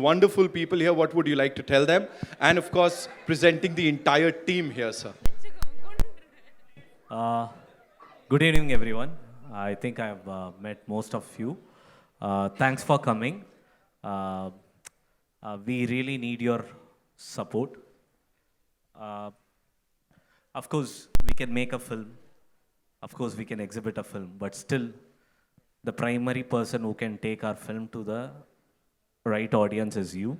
wonderful people here, what would you like to tell them? And of course, presenting the entire team here, sir. Uh, Good evening, everyone. I think I've met most of you. Thanks for coming. Uh, we really need your support. Uh, of course, we can make a film. Of course, we can exhibit a film. But still, the primary person who can take our film to the right audience is you.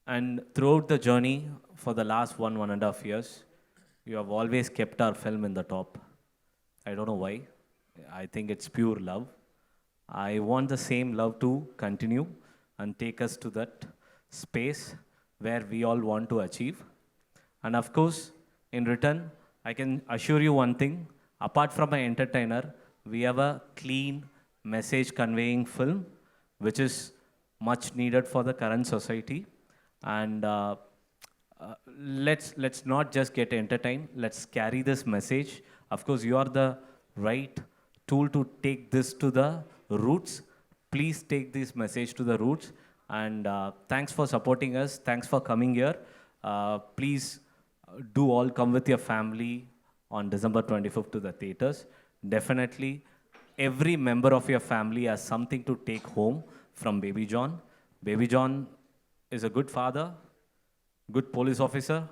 And throughout the journey, for the last 1.5 years, you have always kept our film in the top. I don't know why. I think it's pure love. I want the same love to continue and take us to that space where we all want to achieve. And of course, in return, I can assure you one thing. Apart from an entertainer, we have a clean message conveying film, which is much needed for the current society. And let's not just get entertained. Let's carry this message. Of course, you are the right tool to take this to the roots. Please take this message to the roots. And thanks for supporting us. Thanks for coming here. Please do all come with your family on December 25th to the theaters. Definitely, every member of your family has something to take home from Baby John. Baby John is a good father, good police officer,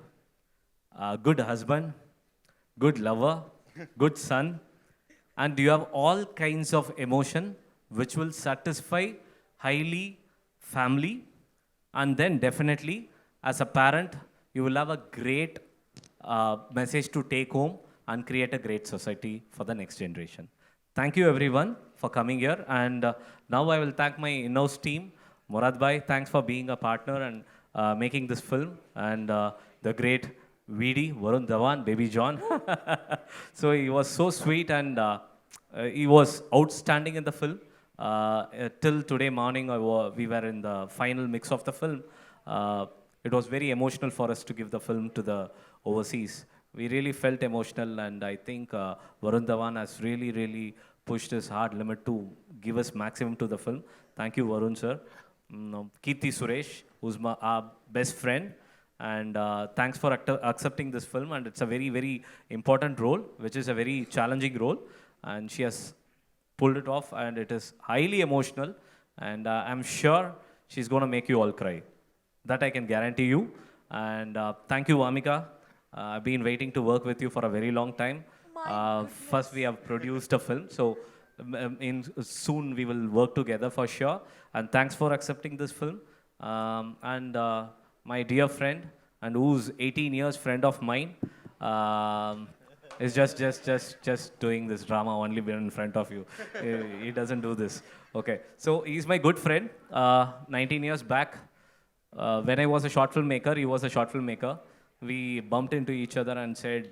good husband, good lover, good son, and you have all kinds of emotion which will satisfy highly family. And then definitely, as a parent, you will have a great message to take home and create a great society for the next generation. Thank you everyone for coming here. And now I will thank my in-house team. Murad Bhai, thanks for being a partner and making this film. And the great VD, Varun Dhawan, Baby John. So he was so sweet and he was outstanding in the film. Till today morning, we were in the final mix of the film. It was very emotional for us to give the film to the overseas. We really felt emotional, and I think Varun Dhawan has really, really pushed his hard limit to give us maximum to the film. Thank you, Varun sir. Kirti Suresh, who's our best friend, and thanks for accepting this film. And it's a very, very important role, which is a very challenging role, and she has pulled it off, and it is highly emotional. And I'm sure she's going to make you all cry. That I can guarantee you. And thank you, Vamika. I've been waiting to work with you for a very long time. First, we have produced a film, so soon we will work together for sure. And thanks for accepting this film. And my dear friend, and who's 18 years friend of mine, is just doing this drama only in front of you. He doesn't do this. Okay, so he's my good friend. 19 years back, when I was a short filmmaker, he was a short filmmaker. We bumped into each other and said,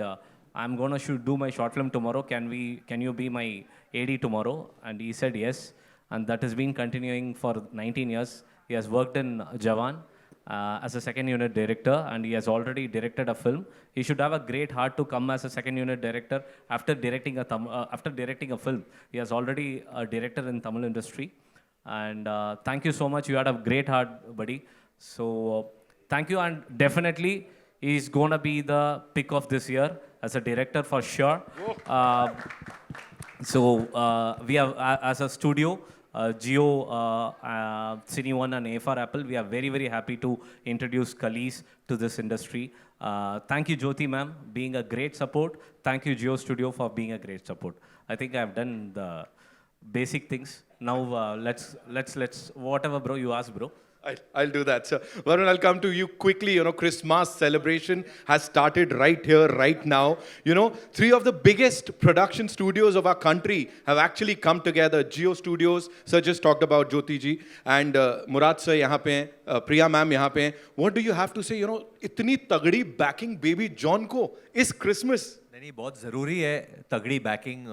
I'm gonna do my short film tomorrow. Can you be my AD tomorrow? And he said yes. And that has been continuing for 19 years. He has worked in Jawan as a second unit director, and he has already directed a film. He should have a great heart to come as a second unit director after directing a film. He has already a director in Tamil industry. And thank you so much. You had a great heart, buddy. So thank you, and definitely he's gonna be the pick of this year as a director for sure. We have, as a studio, Geo, Cine One and A4 Apple, we are very, very happy to introduce Khalees to this industry. Thank you, Jyoti ma'am, being a great support. Thank you, Geo Studio, for being a great support. I think I've done the basic things. Now let's whatever, bro, you ask, bro. I'll do that, sir. Varun, I'll come to you quickly. Christmas celebration has started right here, right now. Three of the biggest production studios of our country have actually come together. Geo Studios, sir just talked about Jyoti ji, and Murad sir यहाँ पे हैं, Priya ma'am यहाँ पे हैं. What do you have to say? इतनी तगड़ी backing Baby John को इस Christmas. नहीं, बहुत ज़रूरी है तगड़ी बैकिंग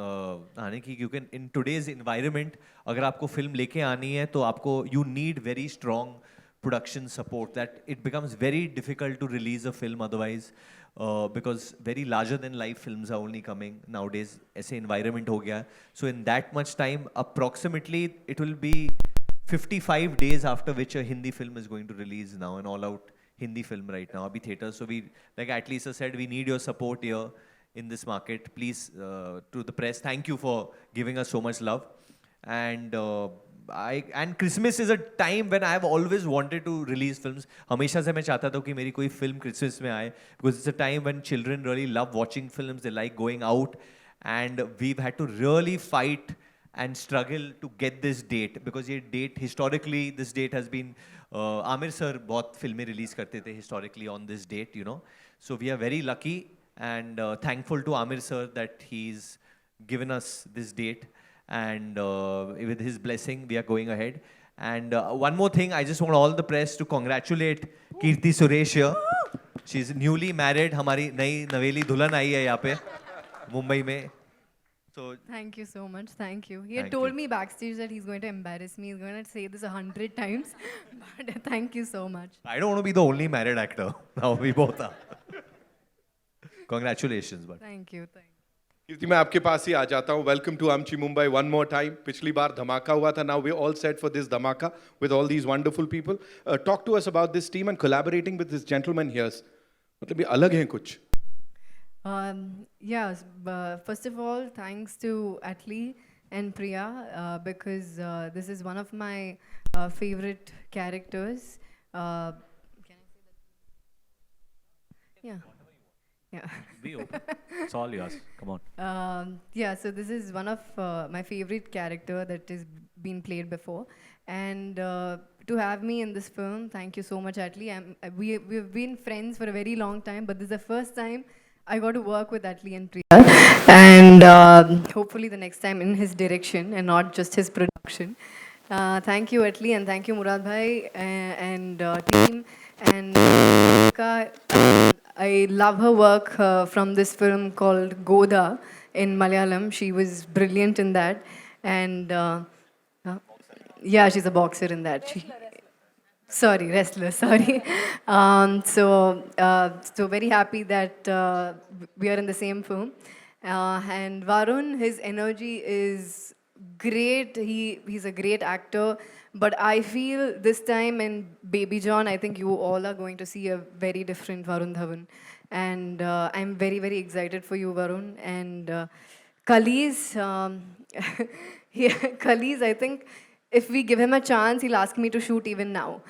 आने की, क्योंकि इन टुडेज इन्वायरमेंट अगर आपको फिल्म लेके आनी है तो आपको you need very strong production support, that it becomes very difficult to release a film otherwise because very larger than life films are only coming nowadays. ऐसे इन्वायरमेंट हो गया. So in that much time approximately it will be 55 days after which a Hindi film is going to release now, an all-out Hindi film right now, abhi theaters. So we, like Atlisa said, we need your support here in this market. Please, to the press, thank you for giving us so much love. And and Christmas is a time when I have always wanted to release films. हमेशा से मैं चाहता था कि मेरी कोई film Christmas में आए, because it's a time when children really love watching films. They like going out, and we've had to really fight and struggle to get this date, because ये date historically, this date has been Aamir sir बहुत फिल्में release करते थे historically on this date, you know. So we are very lucky and thankful to Amir sir that he's given us this date, and with his blessing we are going ahead. And one more thing, I just want all the press to congratulate Kirti Suresh here. She's newly married. हमारी नई नवेली दुल्हन आई है यहाँ पे मुंबई में. So Thank you so much. Thank you. He had Thank told you. me backstage that he's going to embarrass me. He's going to say this 100 times. But thank you so much. I don't want to be the only married actor. Now we both are. Congratulations, but. Thank you. Thank you. कीर्ति मैं आपके पास ही आ जाता हूँ. Welcome to आमची Mumbai one more time. पिछली बार धमाका हुआ था. Now we all set for this धमाका with all these wonderful people. Talk to us about this team and collaborating with this gentleman here's. मतलब ये अलग हैं कुछ. Yes, first of all, thanks to Atli and Priya because this is one of my favorite characters. Can I say that? Yeah. Yeah. Be open. It's all yours. Come on. Yeah, so this is one of my favorite character that has been played before. And to have me in this film, thank you so much, Atli. We've been friends for a very long time, but this is the first time I got to work with Atli and Priya. And hopefully the next time in his direction and not just his production. Thank you, Atli, and thank you, Murad Bhai and team. And I love her work from this film called Goda in Malayalam. She was brilliant in that. And yeah, she's a boxer in that. Sorry, wrestler, sorry. So very happy that we are in the same film. And Varun, his energy is great. He's a great actor. But I feel this time in Baby John, I think you all are going to see a very different Varun Dhawan. And I'm very, very excited for you, Varun. And Kali's, Kali's, I think if we give him a chance, he'll ask me to shoot even now.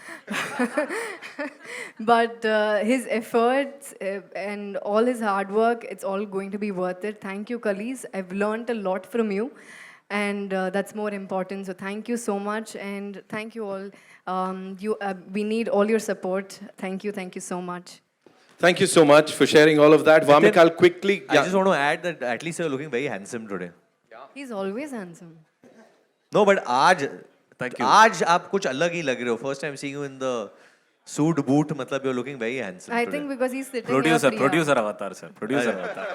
But his efforts and all his hard work, it's all going to be worth it. Thank you, Kalis. I've learned a lot from you. And that's more important. So thank you so much. And thank you all. We need all your support. Thank you so much. Thank you so much for sharing all of that. Vamik, I'll quickly. I just want to add that at least you're looking very handsome today. He's always handsome. No, but आज Thank you. आज आप कुछ अलग ही लग रहे हो. First time seeing you in the suit boot, मतलब you're looking very handsome. I today. think because he's sitting Producer, here. Priya. producer avatar, sir. Producer avatar.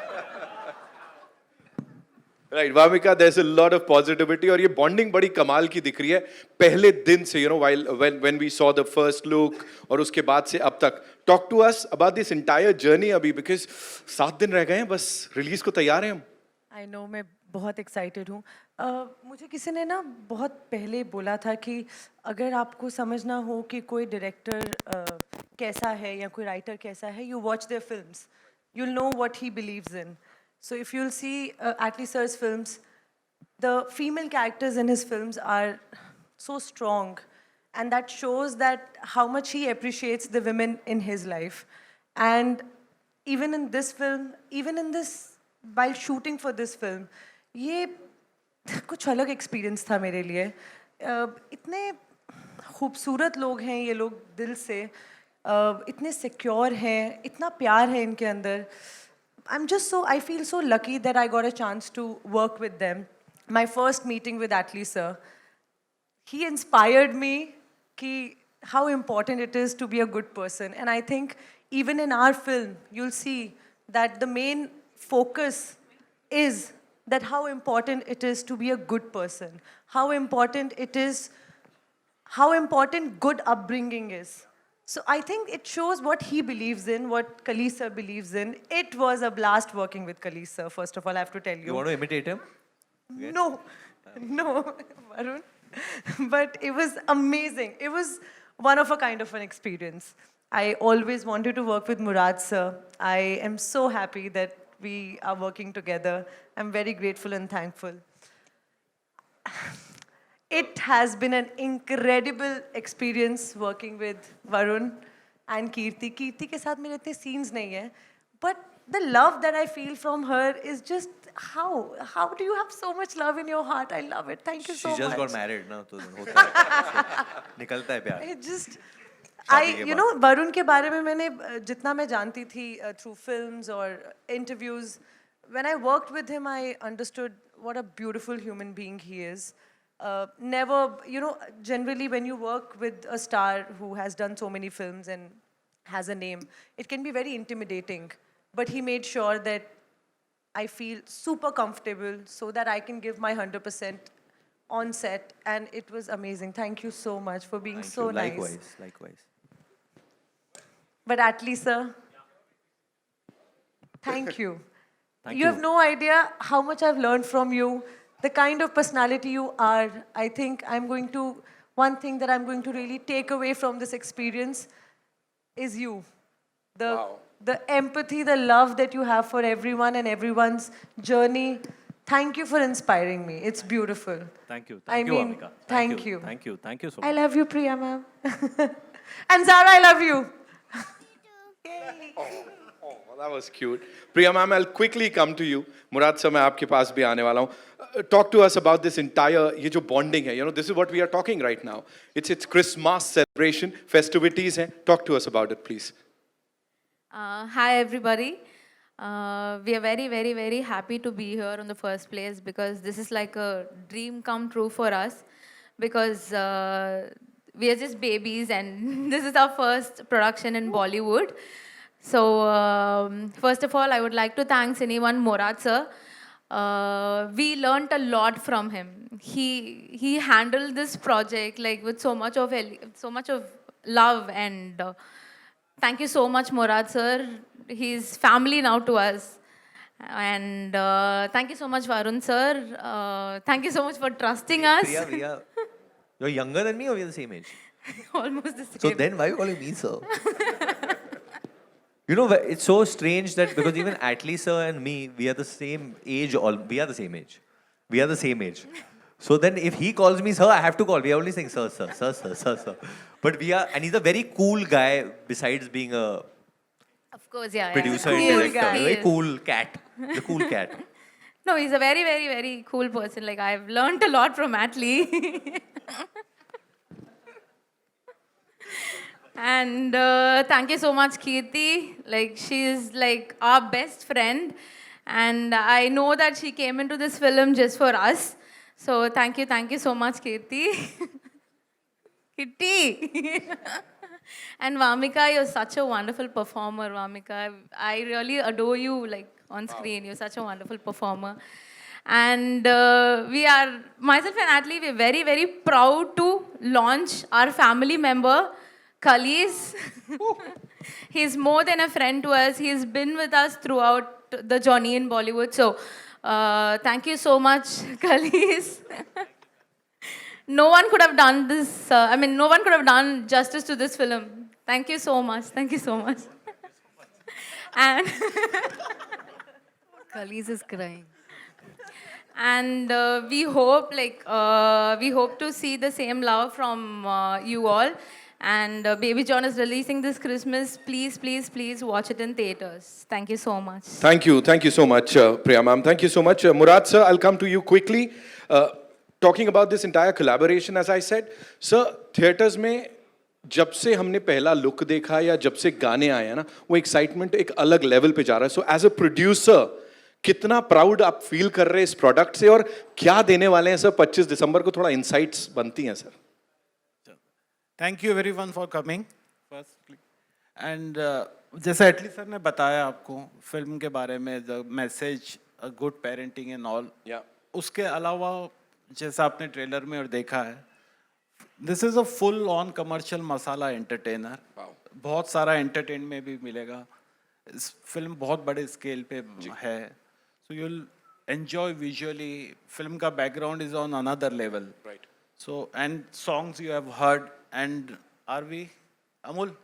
Right, Vamika, there's a lot of positivity और ये bonding बड़ी कमाल की दिख रही है पहले दिन से, you know, when we saw the first look और उसके बाद से अब तक. Talk to us about this entire journey अभी, because 7 दिन रह गए हैं, बस release को तैयार हैं हम. I know, मैं बहुत एक्साइटेड हूँ. मुझे किसी ने ना बहुत पहले बोला था कि अगर आपको समझना हो कि कोई डायरेक्टर कैसा है या कोई राइटर कैसा है, you watch their films, you'll know what he believes in. So if you'll see Atli sir's films, the female characters in his films are so strong, and that shows that how much he appreciates the women in his life. And even in this film, while shooting for this film, ये कुछ अलग experience था मेरे लिए. इतने खूबसूरत लोग हैं ये लोग दिल से, इतने सिक्योर हैं, इतना प्यार है इनके अंदर. I feel so lucky that I got a chance to work with them. My first meeting with Atli sir, he inspired me how important it is to be a good person. And I think even in our film, you'll see that the main focus is that how important it is to be a good person, how important good upbringing is. So I think it shows what he believes in, what Kali sir believes in. It was a blast working with Kali sir, first of all, I have to tell you. You want to imitate him? No, Varun. But it was amazing. It was one of a kind of an experience. I always wanted to work with Murad sir. I am so happy that we are working together. I'm very grateful and thankful. It has been an incredible experience working with Varun and Kirti. Kirti ke saath mere itne scenes nahi hai, but the love that I feel from her is just how do you have so much love in your heart? I love it. Thank you so much. She just got married ना तो होता है निकलता है प्यार It just शादी के you know Varun के बारे में मैंने जितना मैं जानती थी through films or interviews, when I worked with him I understood what a beautiful human being he is. Never, you know, generally when you work with a star who has done so many films and has a name, it can be very intimidating. But he made sure that I feel super comfortable so that I can give my 100% on set, and it was amazing. Thank you so much for being so nice. Likewise. But Atlee sir, thank you. Thank You have no idea how much I've learned from you, the kind of personality you are. I think one thing that I'm going to really take away from this experience is you. The empathy, the love that you have for everyone and everyone's journey. Thank you for inspiring me. It's beautiful. Thank you. I Thank you, mean, Amika. thank you. Thank you. Thank you so I much. love you, Priya ma'am. And Zara, I love you. Oh, that was cute. Priya ma'am, I'll quickly come to you. Murad sir, मैं आपके पास भी आने वाला हूँ. Talk to us about this entire ये जो bonding है. You know, this is what we are talking right now. It's Christmas celebration, festivities हैं. Talk to us about it, please. Hi, everybody. We are very, very, very happy to be here in the first place because this is like a dream come true for us because we are just babies and this is our first production in Bollywood. So, first of all, I would like to thank anyone Murad sir. We learnt a lot from him. He handled this project like with so much of love and thank you so much, Murad sir. He's family now to us. And thank you so much, Varun sir. Thank you so much for trusting us. Priya, you're younger than me or we're the same age? Almost the same. So then why are you calling me sir? You know, it's so strange that because even Atlee sir and me, we are the same age. We are the same age. We are the same age. So then if he calls me sir, I have to call. We are only saying sir, sir, sir, sir, sir, sir. But and he's a very cool guy besides being a Of course, yeah. producer yeah. and He is, director. he Very is. cool cat. The cool cat. No, he's a very, very, very cool person. Like, I've learned a lot from Atlee. And thank you so much, Kirti. Like, she's like our best friend. And I know that she came into this film just for us. So thank you so much, Kirti. Kitty. And Vamika, you're such a wonderful performer, Vamika. I really adore you, like, on screen. You're such a wonderful performer. And myself and Atlee, we're very, very proud to launch our family member, Khalees. He's more than a friend to us. He's been with us throughout the journey in Bollywood. So, thank you so much, Khalees. No one could have done this. No one could have done justice to this film. Thank you so much. Thank you so much. And Khalees is crying. and we hope to see the same love from you all. And Baby John is releasing this Christmas. Please, please, please watch it in theaters. Thank you so much. Thank you so much, Priya ma'am. Thank you so much. Murad sir, I'll come to you quickly. Talking about this entire collaboration, as I said, sir, theaters में जब से हमने पहला look देखा या जब से गाने आए हैं ना, वो एक्साइटमेंट एक अलग लेवल पे जा रहा है. सो एज अ प्रोड्यूसर कितना प्राउड आप फील कर रहे हैं इस प्रोडक्ट से और क्या देने वाले हैं सर 25 दिसंबर को? थोड़ा इंसाइट्स बनती हैं sir. Thank you everyone for coming firstly and जैसा एटली सर ने बताया आपको फिल्म के बारे में, the message good parenting and all, उसके अलावा जैसा आपने ट्रेलर में और देखा है, this is a full on commercial masala entertainer. बहुत सारा एंटरटेन में भी मिलेगा. इस फिल्म बहुत बड़े स्केल पे है, so you will enjoy visually. Film का background is on another level. So, and songs you have heard, and are we, Amul?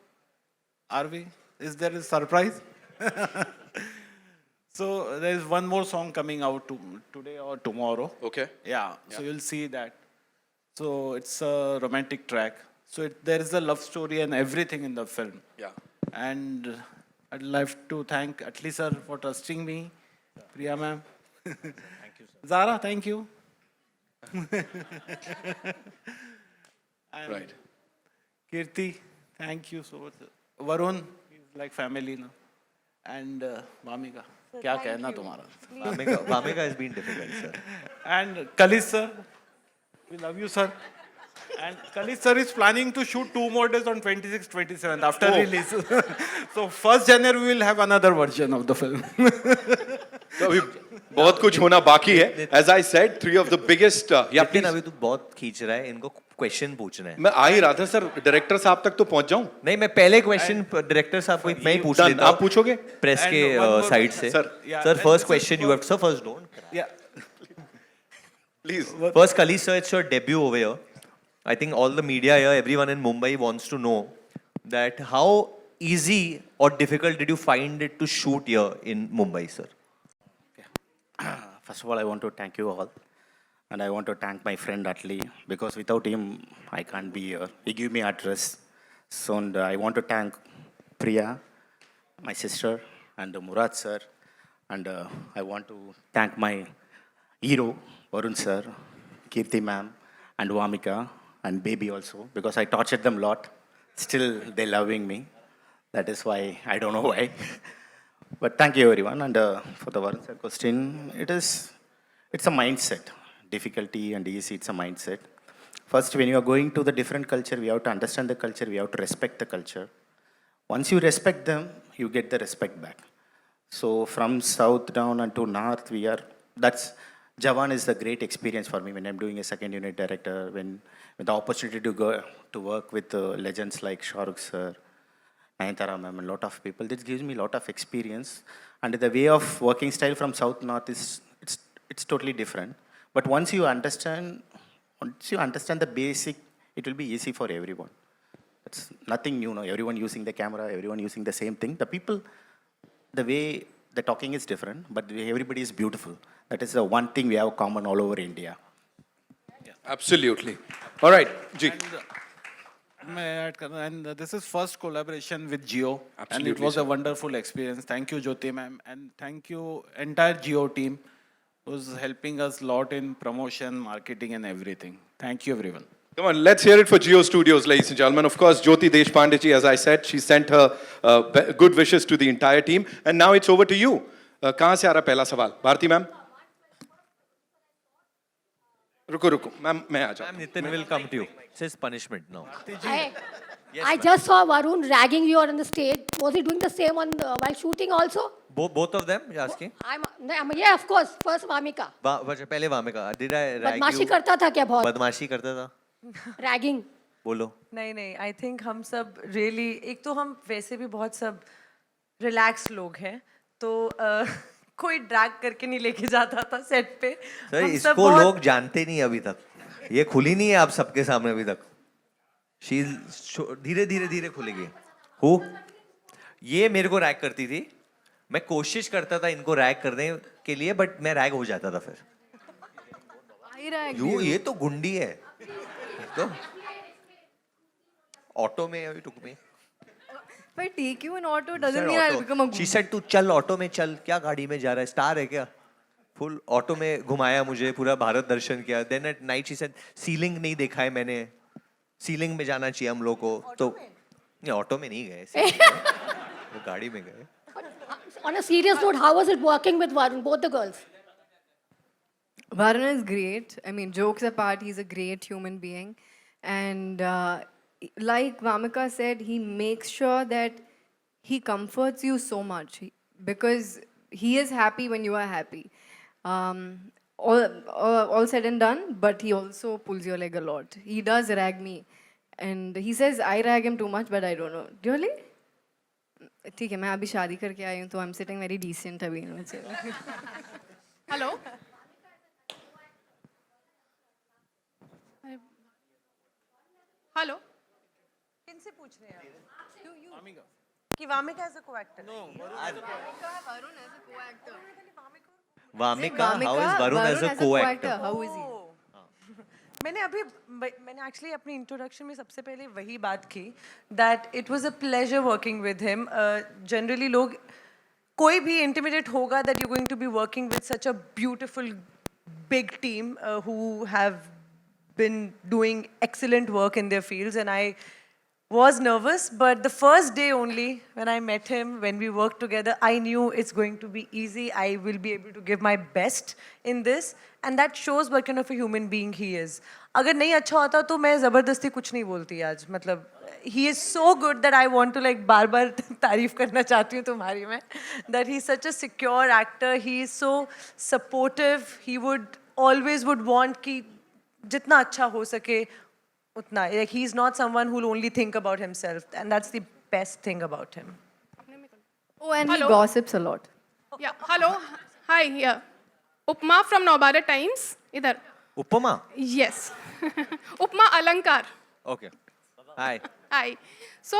Are we? Is there a surprise? So there is one more song coming out today or tomorrow. Okay. Yeah, so you'll see that. So it's a romantic track. So there is a love story and everything in the film. Yeah. And I'd like to thank Atli sir for trusting me. Priya ma'am. Thank you, sir. Zara, thank you. And Right. Kirti, thank you so much. Varun, he's like family now. And Vamika, क्या कहना तुम्हारा? Vamika has been difficult, sir. And Kalish sir, we love you, sir. And Kalish sir is planning to shoot 2 more days on 26th, 27th after release. So 1st January we will have another version of the film. तो अभी बहुत कुछ होना बाकी है. As I said, 3 of the biggest. Yeah, लेकिन please. अभी तू बहुत खींच रहा है, इनको क्वेश्चन पूछना है. मैं आ ही रहा था सर, डायरेक्टर साहब तक तो पहुंच जाऊं. नहीं, मैं पहले क्वेश्चन डायरेक्टर साहब को मैं ही पूछ Done. लेता हूं. आप पूछोगे? प्रेस And के one more- साइड से. Sir. Yeah, Sir, and first this is question you have. Sir, first don't. Yeah. Please. First, Kali sir, it's your debut over here. I think all the media here, everyone in Mumbai wants to know that how easy or difficult did you find it to shoot here in Mumbai, sir? First of all, I want to thank you all. And I want to thank my friend Atli, because without him, I can't be here. He gave me address. So and, I want to thank Priya, my sister, and Murad sir. And I want to thank my hero, Varun sir, Kirti ma'am, and Vamika, and baby also, because I tortured them a lot. Still, they're loving me. That is why, I don't know why. But thank you everyone. And for the Varun sir question, it's a mindset. Difficulty and easy, it's a mindset. First, when you are going to the different culture, we have to understand the culture, we have to respect the culture. Once you respect them, you get the respect back. So from south down and to north, Jawan is the great experience for me when I'm doing a second unit director, when with the opportunity to go to work with legends like Shah Rukh sir, Nayanthara ma'am, and a lot of people. This gives me a lot of experience. And the way of working style from south north it's totally different. But once you understand the basic, it will be easy for everyone. It's nothing new. No? Everyone using the camera, everyone using the same thing. The people, the way the talking is different, but the way everybody is beautiful. That is the one thing we have common all over India. Absolutely. All right, Ji. May I add, and this is first collaboration with Jio, and Absolutely, it was sir. a wonderful experience. Thank you, Jyoti ma'am, and thank you entire Jio team, who's helping us a lot in promotion, marketing, and everything. Thank you, everyone. Come on, let's hear it for Geo Studios, ladies and gentlemen. Of course, Jyoti Deshpande ji, as I said, she sent her good wishes to the entire team. And now it's over to you. कहाँ से आ रहा पहला सवाल? Bharti ma'am? रुको, ma'am मैं आ जाता Ma'am, Nitin will come to you. It says punishment now. I just saw Varun ragging you on the stage. Was he doing the same while shooting also? Both of them, you're asking? Yeah, of course. First Vamika. पहले Vamika. Did I rag you? बदमाशी करता था क्या बहुत? बदमाशी करता था? Ragging. बोलो. नहीं आई थिंक हम सब रियली एक तो हम वैसे भी बहुत सब रिलैक्स लोग हैं तो कोई ड्रैग करके नहीं लेके जाता था सेट पे. सर, हम सब इसको बहुत- लोग जानते नहीं अभी तक. ये खुली नहीं है आप सबके सामने अभी तक. शी धीरे खुलेगी. हु? ये मेरे को रैग करती थी. मैं कोशिश करता था इनको रैग करने के लिए, बट मैं रैग हो जाता था फिर. ये तो गुंडी है. तो ऑटो में अभी टुक में. If I take you in auto, doesn't mean I'll become a she good. Said तू चल ऑटो में चल. क्या गाड़ी में जा रहा है? स्टार है क्या? फुल ऑटो में घुमाया मुझे, पूरा भारत दर्शन किया. Then at night she said ceiling नहीं देखा है मैंने. सीलिंग में जाना चाहिए हम लोग को. तो नहीं, ऑटो में नहीं गए, वो गाड़ी में गए. On a serious note, how was it working with Varun, both the girls? Varun is great. I mean, jokes apart, he's a great human being. And like Vamika said, he makes sure that he comforts you so much because he is happy when you are happy. All said and done, but he also pulls your leg a lot. He does rag me. And he says I rag him too much, but I don't know. Really? ठीक है, मैं अभी शादी करके आई हूँ तो I'm sitting very decent अभी. Hello. Hello किनसे पूछ रहे हैं आप? कि Vamika as a co-actor? Vamika, how is Varun as a co-actor? How is he? मैंने एक्चुअली अपनी इंट्रोडक्शन में सबसे पहले वही बात की that it was a pleasure working with him. Generally लोग कोई भी इंटिमिडेट होगा that you going to be working with such a beautiful big team who have been doing excellent work in their fields, and I was nervous, but the first day only when I met him, when we worked together, I knew it's going to be easy. I will be able to give my best in this, and that shows what kind of a human being he is. अगर नहीं अच्छा होता तो मैं ज़बरदस्ती कुछ नहीं बोलती आज. मतलब he is so good that I want to like बार-बार तारीफ करना चाहती हूँ तुम्हारी मैं. That he's such a secure actor. He is so supportive. He always would want कि जितना अच्छा हो सके उतना. Like he's not someone who'll only think about himself, and that's the best thing about him. Oh, and Hello. he gossips a lot. Yeah, hello. Hi, here. Upma from Navbharat Times. Idhar. Upama? Yes. Upma Alankar. Okay. Hi. Hi. So,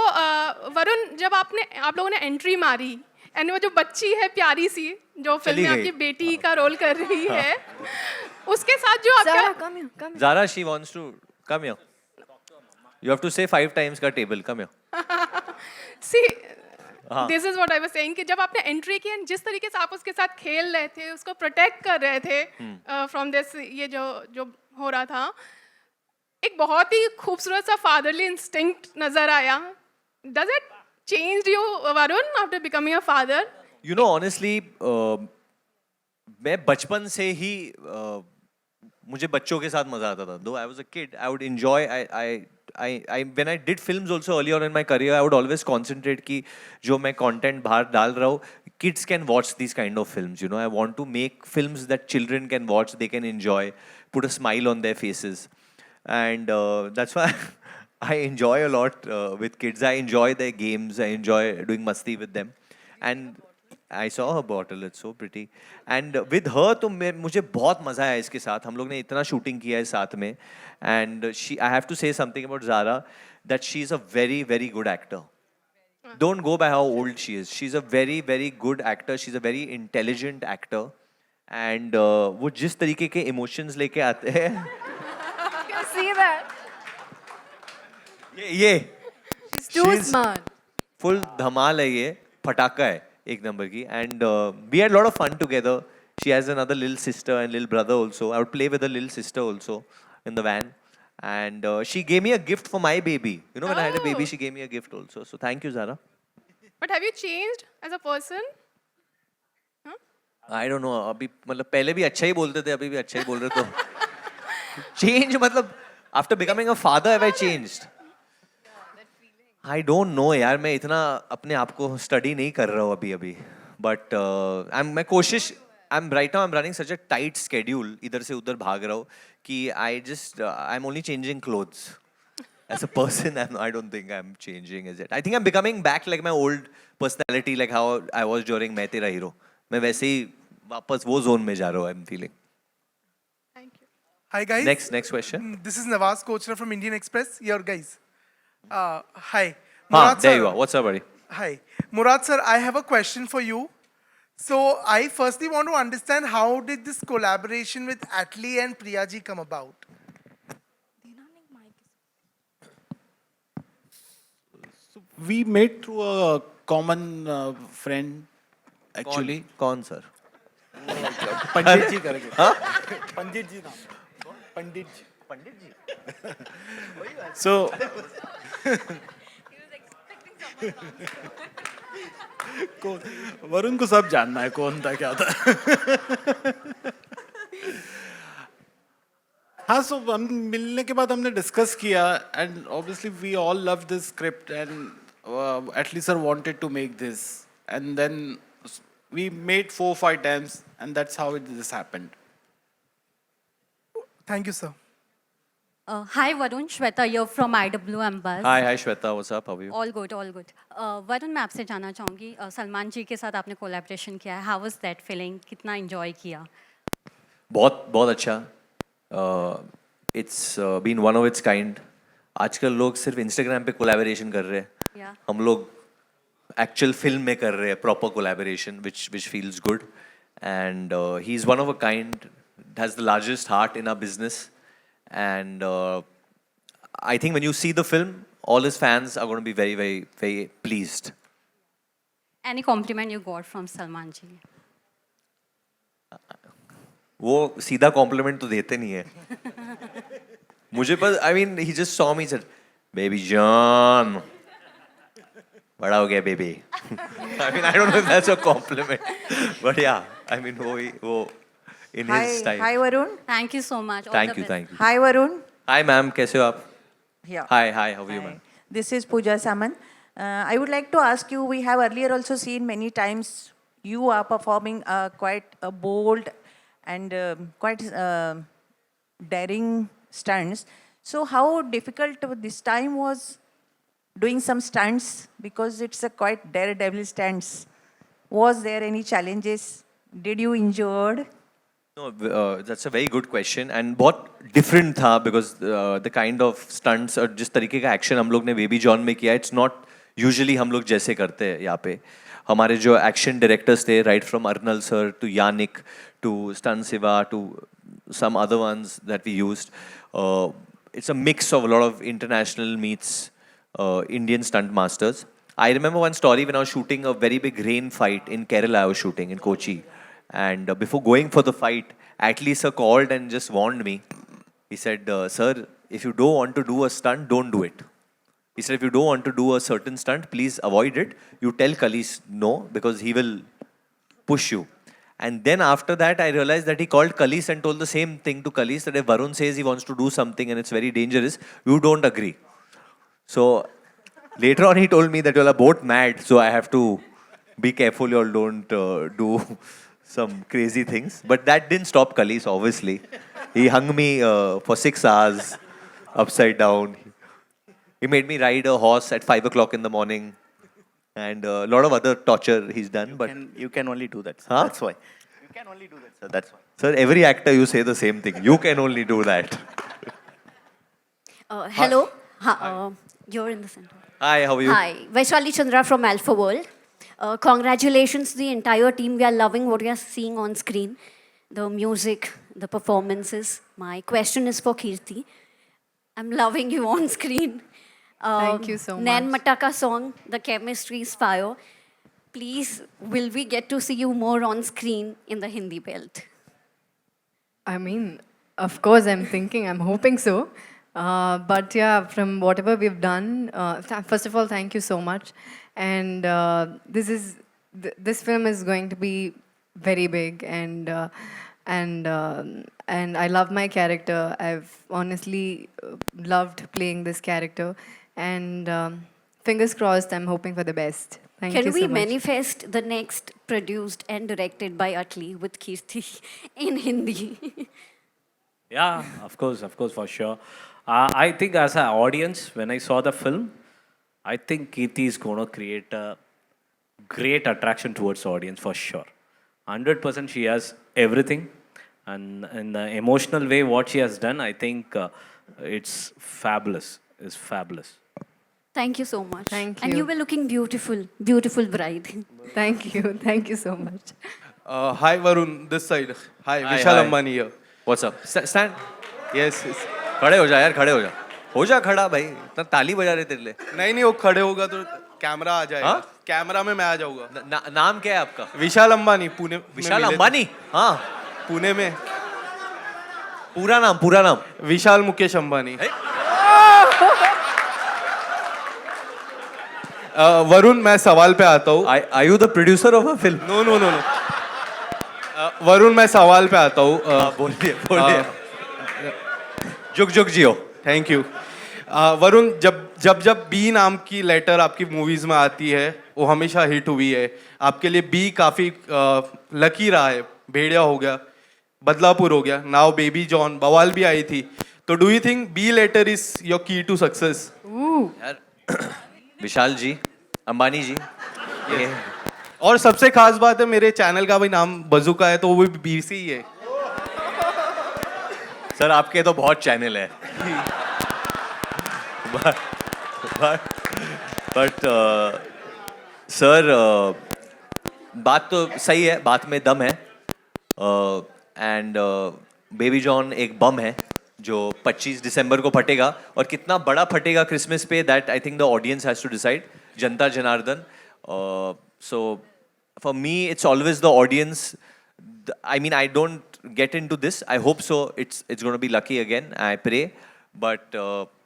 Varun, जब आप लोगों ने entry मारी and वो जो बच्ची है प्यारी सी जो फिल्म में चली गई। आपकी बेटी का रोल कर रही है उसके साथ जो Zara, आपका come here, come here. Zara, she wants to come here. You have to say 5 times का table. Come here. सी हाँ। This is what I was saying कि जब आपने एंट्री की and जिस तरीके से आप उसके साथ खेल रहे थे उसको प्रोटेक्ट कर रहे थे फ्रॉम दिस ये जो हो रहा था एक बहुत ही खूबसूरत सा फादरली इंस्टिंक्ट नजर आया. Does it changed you Varun after becoming a father? You know, honestly, मैं बचपन से ही मुझे बच्चों के साथ मजा आता था. Though I was a kid, I would enjoy. When I did films also earlier on in my career, I would always concentrate कि जो मैं content बाहर डाल रहा हूँ, kids can watch these kind of films. You know, I want to make films that children can watch, they can enjoy, put a smile on their faces, and that's why I enjoy a lot with kids. I enjoy their games. I enjoy doing masti with them, and I saw her bottle. It's so pretty. And with her, तो मुझे बहुत मजा आया इसके साथ. हम लोग ने इतना शूटिंग किया है साथ में. And I have to say something about Zara, that she is a very, very good actor. Don't go by how old she is. She's a very, very good actor. She's a very intelligent actor. And वो जिस तरीके के emotions लेके आते हैं. You can see that. ये She's too smart. full धमाल है ये. फटाका है एक नंबर की. And we had a lot of fun together. She has another little sister and little brother also. I would play with her little sister also in the van. And she gave me a gift for my baby. You know, when I had a baby, she gave me a gift also. So thank you, Zara. But have you changed as a person? I don't know. अभी मतलब पहले भी अच्छा ही बोलते थे, अभी भी अच्छा ही बोल रहे तो. Change मतलब after becoming a father, have I changed? I don't know यार. मैं इतना अपने आप को study नहीं कर रहा हूँ अभी. But मैं कोशिश. Right now I'm running such a tight schedule. इधर से उधर भाग रहा हूँ कि I'm only changing clothes. As a person, I don't think I'm changing as yet. I think I'm becoming back like my old personality, like how I was during मैं तेरा hero. मैं वैसे ही वापस वो zone में जा रहा हूँ. I'm feeling. Thank you. Hi guys. Next question. This is Nawaz Kochra from Indian Express. Your guys. Hi. There sir. you are. What's up, buddy? Hi. Murad sir, I have a question for you. So I firstly want to understand how did this collaboration with Atlee and Priyaji come about? So we met through a common friend, actually. कौन sir? पंडित जी करके. पंडित जी नाम. पंडित जी. So Varun को सब जानना है कौन था क्या था. हाँ, so हम मिलने के बाद हमने डिस्कस किया and obviously we all loved this script and Atlee sir wanted to make this and then we made 4-5 times and that's how this happened. Thank you, sir. Hi Varun, Shweta here from IWM Buzz. Hi Shweta, what's up? How are you? All good, all good. Varun मैं आपसे जानना चाहूँगी सलमान जी के साथ आपने collaboration किया है. How was that feeling? कितना enjoy किया? बहुत अच्छा. It's been one of its kind. आजकल लोग सिर्फ इंस्टाग्राम पे कोलैबोरेशन कर रहे हैं. Yeah. हम लोग एक्चुअल फिल्म में कर रहे हैं proper collaboration which feels good. And he's one of a kind, has the largest heart in our business. And I think when you see the film, all his fans are going to be very, very, very pleased. Any compliment you got from Salman ji? वो सीधा complement तो देते नहीं है. मुझे बस I mean he just saw me, said baby John बड़ा हो गया baby. I mean I don't know if that's a compliment, but yeah, I mean वो in his style. Hi Varun. Thank you so much. All Thank the you, best. thank you. Hi Varun. Hi ma'am, कैसे हो आप? Yeah. Hi, how are you Hi. ma'am? This is Pooja Saman. I would like to ask you, we have earlier also seen many times you are performing quite bold and quite daring stunts. So how difficult this time was doing some stunts, because it's a quite daredevil stunts. Was there any challenges? Did you injured? No, that's a very good question and बहुत different था because the kind of stunts और जिस तरीके का action हम लोग ने baby John में किया, it's not usually हम लोग जैसे करते हैं यहाँ पे. हमारे जो action directors थे, right from Arnal sir to Yannick to Stan Siva to some other ones that we used, it's a mix of a lot of international meets Indian stunt masters. I remember one story when I was shooting a very big rain fight in Kerala. I was shooting in Kochi. And before going for the fight, Atlee sir called and just warned me. He said, sir, if you don't want to do a stunt, don't do it. He said, if you don't want to do a certain stunt, please avoid it. You tell Kalis no, because he will push you. And then after that, I realized that he called Kalis and told the same thing to Kalis, that if Varun says he wants to do something and it's very dangerous, you don't agree. So later on, he told me that you all are both mad, so I have to be careful you all don't do some crazy things. But that didn't stop Kalis, obviously. He hung me for 6 hours, upside down. He made me ride a horse at 5 o'clock in the morning. And a lot of other torture he's done. But You can only do that, sir. Huh? That's why. You can only do that, sir. That's why. Sir, every actor you say the same thing. You can only do that. Hello. You're in the center. Hi, how are you? Hi, Vaishali Chandra from Alpha World. Congratulations to the entire team. We are loving what we are seeing on screen. The music, the performances. My question is for Kirti. I'm loving you on screen. Thank you so Nain much. Mataka song, the chemistry is fire. Please, will we get to see you more on screen in the Hindi belt? I mean, of course, I'm hoping so. But yeah, from whatever we've done, first of all, thank you so much. And this film is going to be very big, and I love my character. I've honestly loved playing this character, and fingers crossed. I'm hoping for the best. Thank you Can so we much. manifest the next produced and directed by Atlee with Kirti in Hindi? Yeah, of course, for sure. I think as an audience, when I saw the film, I think Kirti is going to create a great attraction towards the audience for sure. 100% she has everything. And in the emotional way, what she has done, I think it's fabulous. It's fabulous. Thank you so much. Thank And you. you were looking beautiful, beautiful bride. Thank you so much. Hi Varun, this side. Hi, Hi, Vishal hi. Ambani here. What's up? Stand. Yes. खड़े हो जा यार, खड़े हो जा. हो जा खड़ा भाई. इतना ताली बजा रहे तेरे लिए. नहीं वो खड़े होगा तो कैमरा आ जाएगा. हाँ? कैमरा में मैं आ जाऊंगा. नाम क्या है आपका? विशाल अंबानी, पुणे में विशाल मिले थे. अंबानी? हाँ. पुणे में. पूरा नाम. विशाल मुकेश अंबानी. वरुण, मैं सवाल पे आता हूँ. Are you the producer of a film? No. Varun, मैं सवाल पे आता हूँ. बोलिए. जुग जियो. Thank you. वरुण, जब बी नाम की लेटर आपकी मूवीज में आती है, वो हमेशा हिट हुई है. आपके लिए बी काफी लकी रहा है. भेड़िया हो गया, बदलापुर हो गया, नाउ बेबी जॉन, बवाल भी आई थी. तो do you think be later is your key to success? Vishal ji, Ambani ji. और सबसे खास बात है, मेरे चैनल का भी नाम बजुका है, तो वो भी बी से ही है. सर आपके तो बहुत चैनल है. बट सर बात तो सही है, बात में दम है. एंड बेबी जॉन एक बम है जो 25 दिसंबर को फटेगा, और कितना बड़ा फटेगा क्रिसमस पे, that I think the audience has to decide. जनता जनार्दन. So for me it's always the audience. I mean, I don't get into this. I hope so. It's going to be lucky again. I pray. But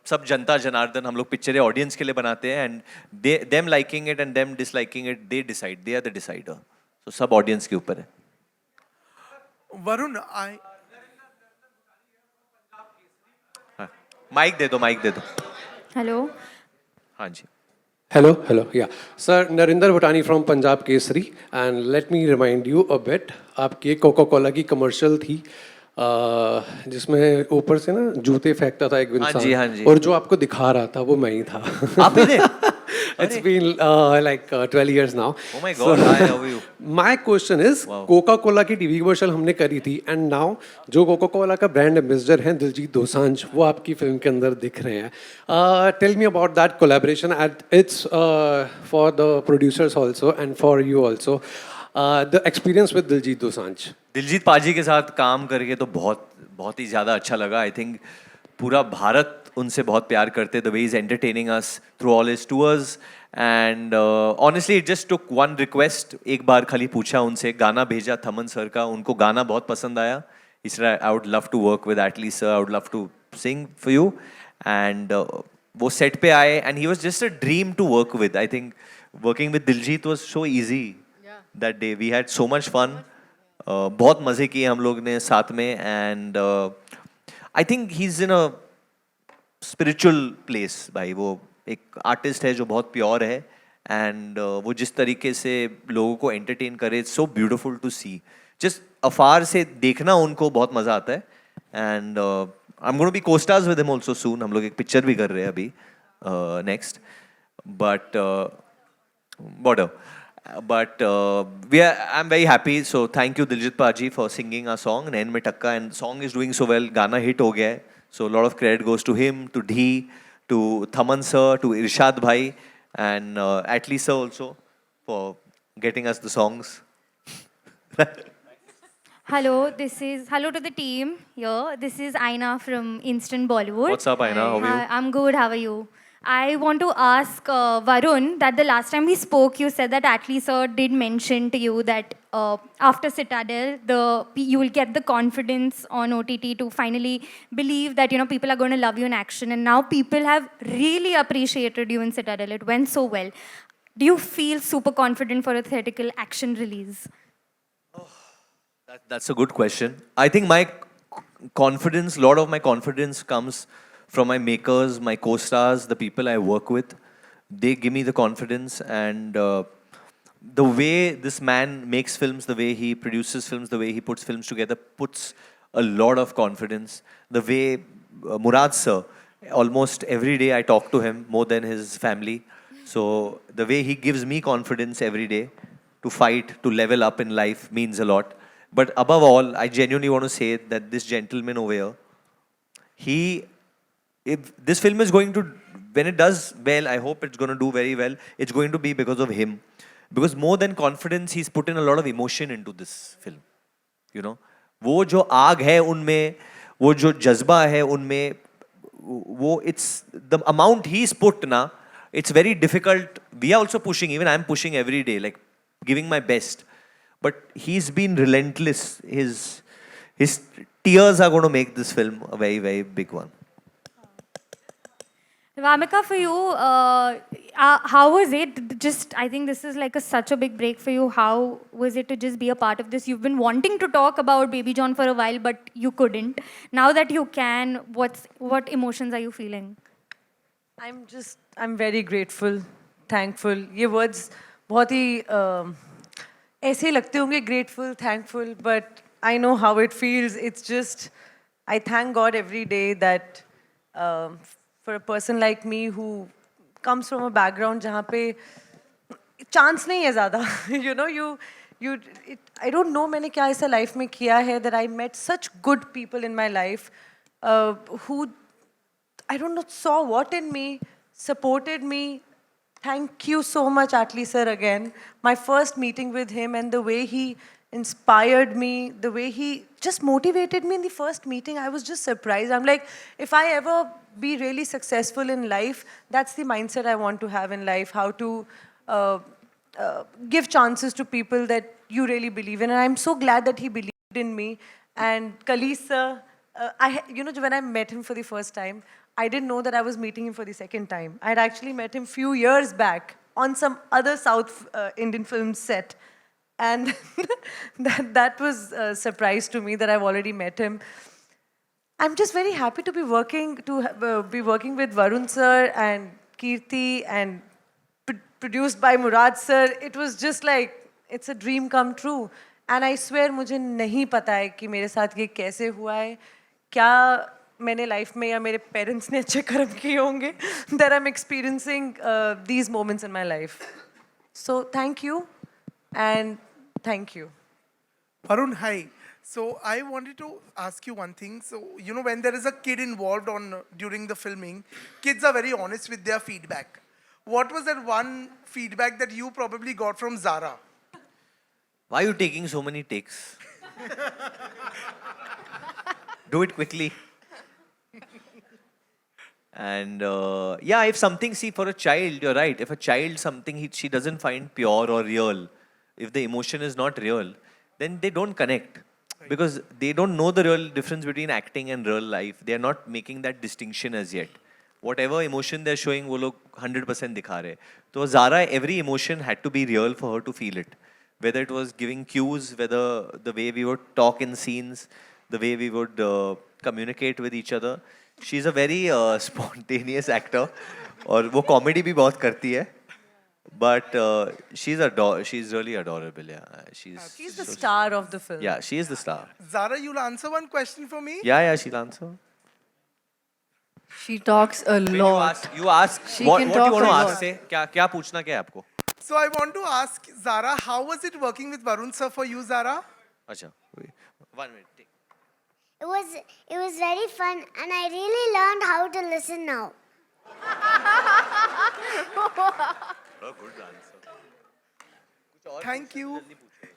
सब जनता जनार्दन हम लोग पिक्चरें audience के लिए बनाते हैं, and them liking it and them disliking it, they decide. They are the decider. So सब audience के ऊपर है. Varun, माइक दे दो. हेलो. हाँ जी. Hello, yeah. Sir, Narinder Bhutani from Punjab Kesari, and let me remind you a bit. आपकी Coca Cola की commercial थी जिसमें ऊपर से ना जूते फेंकता था एक इंसान, हाँ जी. और जो आपको दिखा रहा था वो मैं ही था. आप ही थे? It's been like 12 years now. Oh my God, hi, how are you? My question is, Coca Cola की टीवी कमर्शियल हमने करी थी, एंड नाउ जो कोका कोला का ब्रांड एम्बेसडर हैं दिलजीत दोसांझ, वो आपकी फिल्म के अंदर दिख रहे हैं. Tell me about that collaboration. It's for the producers also and for you also. The experience with Diljit Dosanjh. Diljit paaji के साथ काम करके तो बहुत ही ज़्यादा अच्छा लगा. आई थिंक पूरा भारत उनसे बहुत प्यार करते. The way is entertaining us through all his tours, and honestly it just took one request. एक बार खाली पूछा उनसे, गाना भेजा थमन सर का, उनको गाना बहुत पसंद आया. इसलिए I would love to work with Atlee sir, I would love to sing for you. And वो सेट पे आए, and he was just a dream to work with. I think working with Diljit was so easy that day. We had so much fun. बहुत मज़े किए हम लोग ने साथ में, and I think he is in a spiritual place. भाई वो एक आर्टिस्ट है जो बहुत प्योर है, एंड वो जिस तरीके से लोगों को एंटरटेन करे, it's so beautiful to see. Just afar से देखना उनको बहुत मज़ा आता है. And I am going to be co-stars with him also soon. हम लोग एक पिक्चर भी कर रहे हैं अभी next. But I'm very happy. So thank you Diljit Paji for singing our song Nain Mein Takka, and song is doing so well. Gana hit ho gaya hai. So a lot of credit goes to him, to Dhee, to Thaman sir, to Irshad bhai, and Atli sir also for getting us the songs. Hello to the team here. This is Aina from Instant Bollywood. What's up, Aina? How are you? Hi, I'm good. How are you? I want to ask Varun that the last time we spoke, you said that Atli sir did mention to you that after Citadel, you will get the confidence on OTT to finally believe that people are going to love you in action, and now people have really appreciated you in Citadel. It went so well. Do you feel super confident for a theatrical action release? That's a good question. I think my confidence, a lot of my confidence comes from my makers, my co-stars, the people I work with. They give me the confidence, and the way this man makes films, the way he produces films, the way he puts films together, puts a lot of confidence. The way Murad sir, almost every day I talk to him more than his family. So the way he gives me confidence every day to fight, to level up in life means a lot. But above all, I genuinely want to say that this gentleman over here, if this film is going to, when it does well, I hope it's going to do very well. It's going to be because of him. Because more than confidence, he's put in a lot of emotion into this film. वो जो आग है उनमें, वो जो जज्बा है उनमें, वो it's the amount he's put na, it's very difficult. We are also pushing, even I'm pushing every day, like giving my best. But he's been relentless. His tears are going to make this film a very, very big one. Vamika, for you, how was it? I think this is like such a big break for you. How was it to just be a part of this? You've been wanting to talk about Baby John for a while, but you couldn't. Now that you can, what emotions are you feeling? I'm very grateful, thankful. ये words बहुत ही ऐसे लगते होंगे, grateful, thankful, but I know how it feels. It's just, I thank God every day that for a person like me who comes from a background जहाँ पे chance नहीं है ज़्यादा, I don't know मैंने क्या ऐसा life में किया है that I met such good people in my life who I don't know, saw what in me, supported me. Thank you so much, Atlee sir, again. My first meeting with him and the way he inspired me, the way he just motivated me in the first meeting, I was just surprised. I'm like, if I ever be really successful in life, that's the mindset I want to have in life, how to give chances to people that you really believe in. And I'm so glad that he believed in me. And Kalees sir, when I met him for the first time, I didn't know that I was meeting him for the second time. I had actually met him few years back on some other South Indian film set. And that was a surprise to me that I've already met him. I'm just very happy to be working with Varun sir and Kirti and produced by Murad sir. It was just like, it's a dream come true. And I swear मुझे नहीं पता है कि मेरे साथ ये कैसे हुआ है, क्या मैंने लाइफ में या मेरे पेरेंट्स ने अच्छे कर्म किए होंगे that I'm experiencing these moments in my life. So thank you and thank you. Varun, hi. So I wanted to ask you one thing. So, when there is a kid involved during the filming, kids are very honest with their feedback. What was that one feedback that you probably got from Zara? Why are you taking so many takes? Do it quickly. And if something, see, for a child, you're right. If a child, something she doesn't find pure or real, if the emotion is not real, then they don't connect. Because they don't know the real difference between acting and real life. They are not making that distinction as yet. Whatever emotion they're showing, वो लोग 100% दिखा रहे. So Zara, every emotion had to be real for her to feel it. Whether it was giving cues, whether the way we would talk in scenes, the way we would communicate with each other. She's a very spontaneous actor. और वो comedy भी बहुत करती है. But she's really adorable. Yeah, She's the star of the film. Yeah, she is the star. Zara, you'll answer one question for me? Yeah, she'll answer. She talks a lot. You ask. She What can do you talk want to a ask? lot. Say, क्या पूछना क्या है आपको? So I want to ask Zara, how was it working with Varun sir for you, Zara? अच्छा, wait. 1 minute. Take. It was very fun, and I really learned how to listen now. Oh, good answer. Thank you.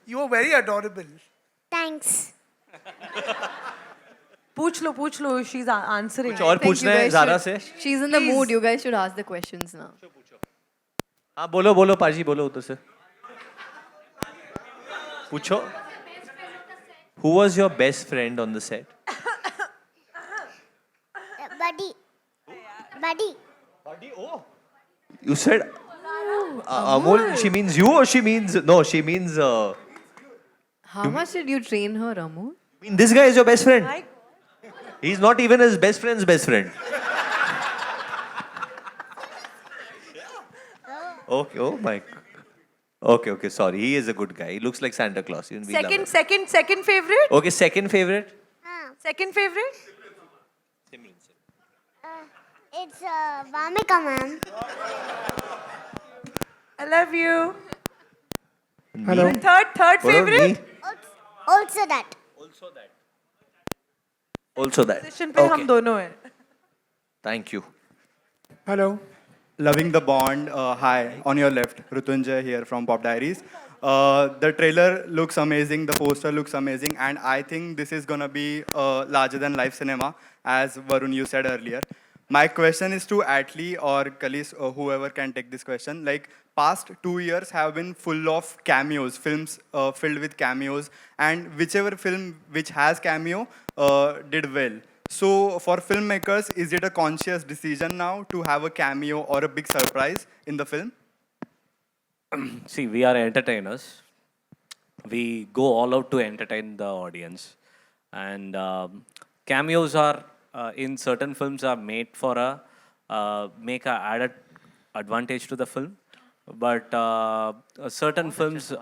You are very adorable. Thanks. पूछ लो, she's answering. कुछ और पूछना है Zara से? She's in the mood. You guys should ask the questions now. हाँ बोलो पाजी बोलो उधर से. पूछो. Who was your best friend on the set? Buddy. Buddy. Oh. You said Amol. She means you or she means no? She means. How much did you train her, Amol? I mean, this guy is your best friend. He's not even his best friend's best friend. Okay. Oh my. Okay. Sorry. He is a good guy. He looks like Santa Claus. Even we love him. Second favorite? Okay. Second favorite. Second favorite? It's Vamika, ma'am. I love you. Hello. And third favorite? Also that. Also that. Position पे हम दोनों हैं. Thank you. Hello. Loving the Bond. Hi, on your left, Rutunjay here from Pop Diaries. The trailer looks amazing, the poster looks amazing, and I think this is gonna be larger than life cinema, as Varun you said earlier. My question is to Atlee or Kalees, or whoever can take this question. Like, past 2 years have been full of cameos, films filled with cameos, and whichever film which has cameo did well. So for filmmakers, is it a conscious decision now to have a cameo or a big surprise in the film? See, we are entertainers. We go all out to entertain the audience. And cameos are, in certain films, are made for make a added advantage to the film. But certain films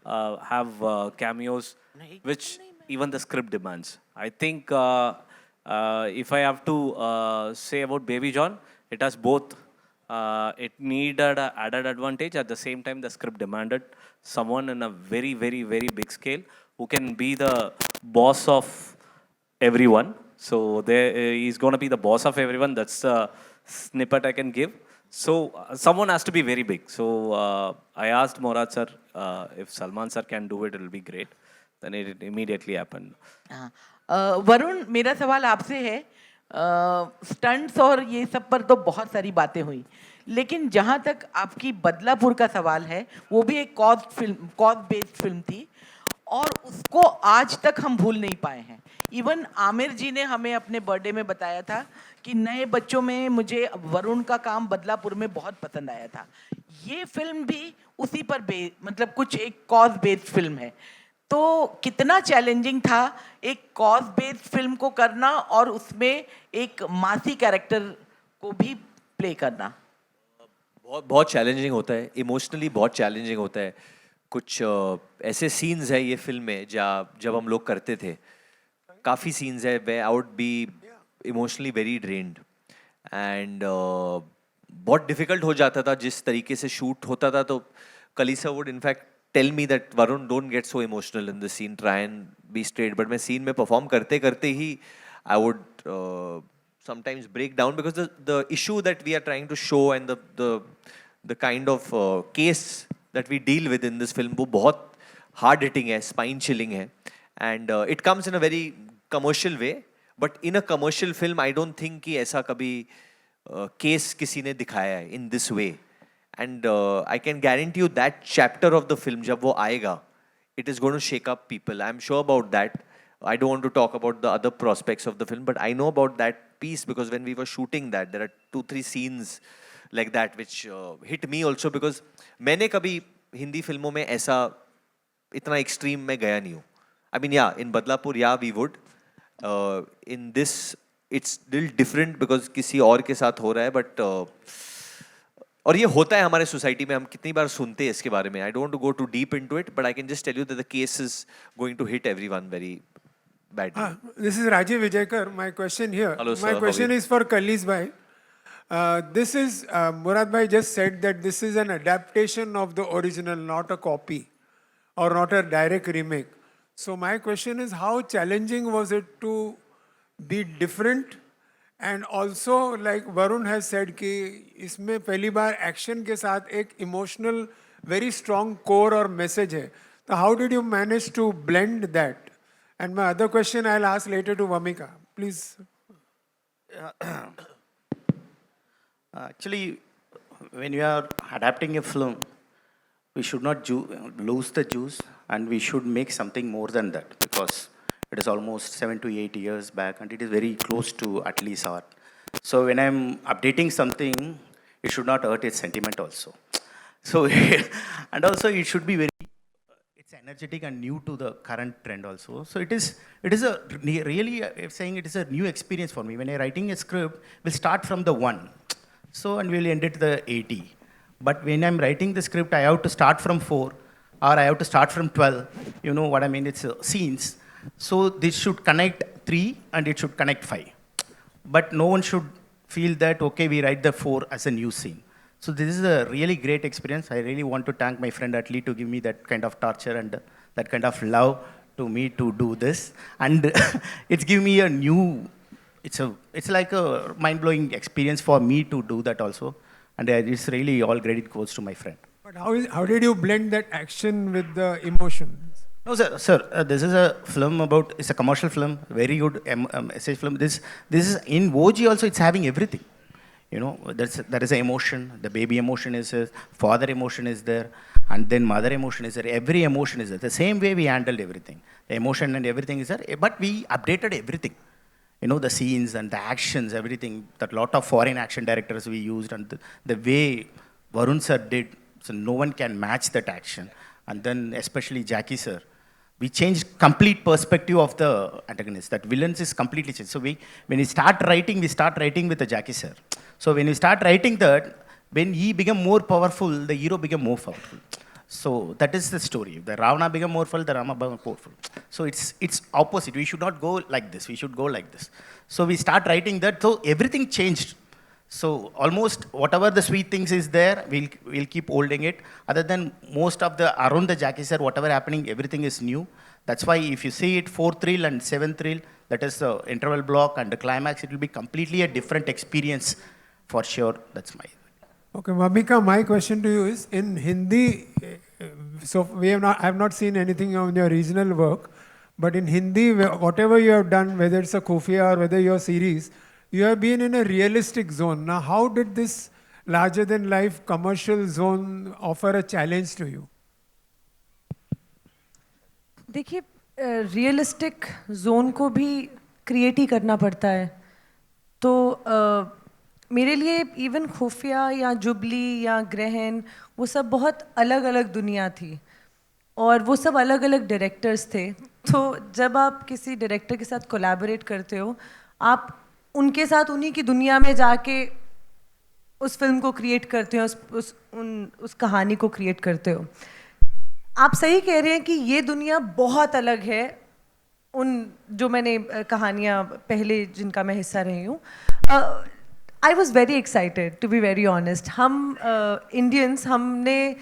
have cameos which even the script demands. I think if I have to say about Baby John, it has both. It needed an added advantage. At the same time, the script demanded someone in a very, very, very big scale who can be the boss of everyone. So there, he's going to be the boss of everyone. That's the snippet I can give. So someone has to be very big. So I asked Morad sir if Salman sir can do it, it will be great. Then it immediately happened. Varun, मेरा सवाल आपसे है, stunts और ये सब पर तो बहुत सारी बातें हुई, लेकिन जहाँ तक आपकी बदलापुर का सवाल है, वो भी एक कॉज बेस्ड फिल्म थी और उसको आज तक हम भूल नहीं पाए हैं. इवन आमिर जी ने हमें अपने बर्थडे में बताया था कि नए बच्चों में मुझे वरुण का काम बदलापुर में बहुत पसंद आया था. ये फिल्म भी उसी पर मतलब कुछ एक कॉज बेस्ड फिल्म है. तो कितना चैलेंजिंग था एक कॉज बेस्ड फिल्म को करना और उसमें एक मासी कैरेक्टर को भी प्ले करना? बहुत चैलेंजिंग होता है, इमोशनली बहुत चैलेंजिंग होता है. कुछ ऐसे सीन्स है ये फिल्म में जब हम लोग करते थे, काफ़ी सीन्स है वे I would be emotionally very drained and बहुत डिफ़िकल्ट हो जाता था जिस तरीके से शूट होता था. तो कलीसा would in fact tell me that Varun, don't get so emotional in the scene, try and be straight. But मैं scene में perform करते ही I would sometimes break down because the issue that we are trying to show and the kind of case that we deal with in this film वो बहुत hard hitting है, spine chilling है, and it comes in a very commercial way. But in a commercial film, I don't think कि ऐसा कभी case किसी ने दिखाया है in this way. And I can guarantee you that chapter of the film, जब वो आएगा, it is going to shake up people. I'm sure about that. I don't want to talk about the other prospects of the film, but I know about that piece because when we were shooting that, there are 2-3 scenes like that which hit me also because मैंने कभी हिंदी फिल्मों में ऐसा इतना extreme में गया नहीं हूँ. I mean, yeah, in Badlapur, yeah, we would. In this, it's little different because किसी और के साथ हो रहा है, but और ये होता है हमारे सोसाइटी में, हम कितनी बार सुनते हैं इसके बारे में. I don't go too deep into it, but I can just tell you that the case is going to hit everyone very badly. This is Rajiv Vijayakar. My question here. Hello, sir. My question is for Kalis bhai. This is Murad bhai just said that this is an adaptation of the original, not a copy or not a direct remake. So my question is, how challenging was it to be different? And also, like Varun has said, कि इसमें पहली बार action के साथ एक emotional, very strong core और message है. So how did you manage to blend that? And my other question I'll ask later to Vamika. Please. Actually, when we are adapting a film, we should not lose the juice and we should make something more than that because it is almost 7 to 8 years back and it is very close to Atli's art. So when I'm updating something, it should not hurt its sentiment also. So, and also it should be very, it's energetic and new to the current trend also. So it is a really, I'm saying it is a new experience for me. When I'm writing a script, we'll start from the 1. So, and we'll end at the 80. But when I'm writing the script, I have to start from 4 or I have to start from 12. You know what I mean? It's scenes. So this should connect 3 and it should connect 5. But no one should feel that, okay, we write the 4 as a new scene. So this is a really great experience. I really want to thank my friend Atli to give me that kind of torture and that kind of love to me to do this. And it's given me a new, it's like a mind-blowing experience for me to do that also. And it's really all credit goes to my friend. But how did you blend that action with the emotion? No, sir. This is a film about. It's a commercial film, very good message film. This is in OG also. It's having everything. You know, there is an emotion. The baby emotion is there. Father emotion is there, and then mother emotion is there. Every emotion is there. The same way we handled everything. The emotion and everything is there. But we updated everything. You know, the scenes and the actions, everything. That lot of foreign action directors we used, and the way Varun sir did. So no one can match that action. And then especially Jackie sir. We changed complete perspective of the antagonist. That villains is completely changed. So when we start writing with the Jackie sir. So when we start writing that, when he became more powerful, the hero became more powerful. So that is the story. The Ravana became more powerful, the Rama became more powerful. So it's opposite. We should not go like this. We should go like this. So we start writing that. So everything changed. So almost whatever the sweet things is there, we'll keep holding it. Other than most of the around the Jackie sir, whatever happening, everything is new. That's why if you see it 4th reel and 7th reel, that is the interval block and the climax, it will be completely a different experience for sure. That's my. Okay, Mamika, my question to you is, in Hindi, so I have not seen anything on your regional work, but in Hindi, whatever you have done, whether it's a Khufia or whether your series, you have been in a realistic zone. Now, how did this larger than life commercial zone offer a challenge to you? देखिए realistic zone को भी create ही करना पड़ता है तो मेरे लिए even खुफिया या जुबली या ग्रहण वो सब बहुत अलग अलग दुनिया थी और वो सब अलग अलग डायरेक्टर्स थे तो जब आप किसी डायरेक्टर के साथ कोलैबोरेट करते हो आप उनके साथ उन्हीं की दुनिया में जाके उस फिल्म को क्रिएट करते हो उस कहानी को क्रिएट करते हो आप सही कह रहे हैं कि ये दुनिया बहुत अलग है उन जो मैंने कहानियाँ पहले जिनका मैं हिस्सा रही हूँ I was very excited to be very honest हम इंडियंस हमने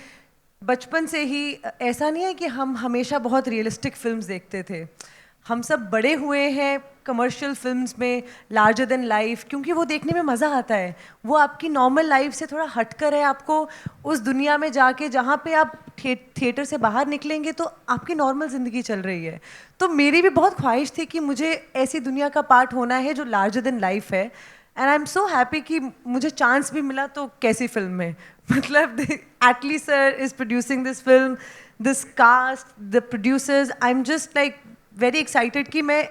बचपन से ही ऐसा नहीं है कि हम हमेशा बहुत रियलिस्टिक फिल्म्स देखते थे हम सब बड़े हुए हैं कमर्शियल फिल्म्स में लार्जर देन लाइफ क्योंकि वो देखने में मज़ा आता है वो आपकी नॉर्मल लाइफ से थोड़ा हटकर है आपको उस दुनिया में जाके जहाँ पे आप थिएटर से बाहर निकलेंगे तो आपकी नॉर्मल ज़िंदगी चल रही है तो मेरी भी बहुत ख्वाहिश थी कि मुझे ऐसी दुनिया का पार्ट होना है जो लार्जर देन लाइफ है and I am so happy कि मुझे चांस भी मिला तो कैसी फिल्म में मतलब Atlee sir is producing this film this cast the producers I am just like very excited कि मैं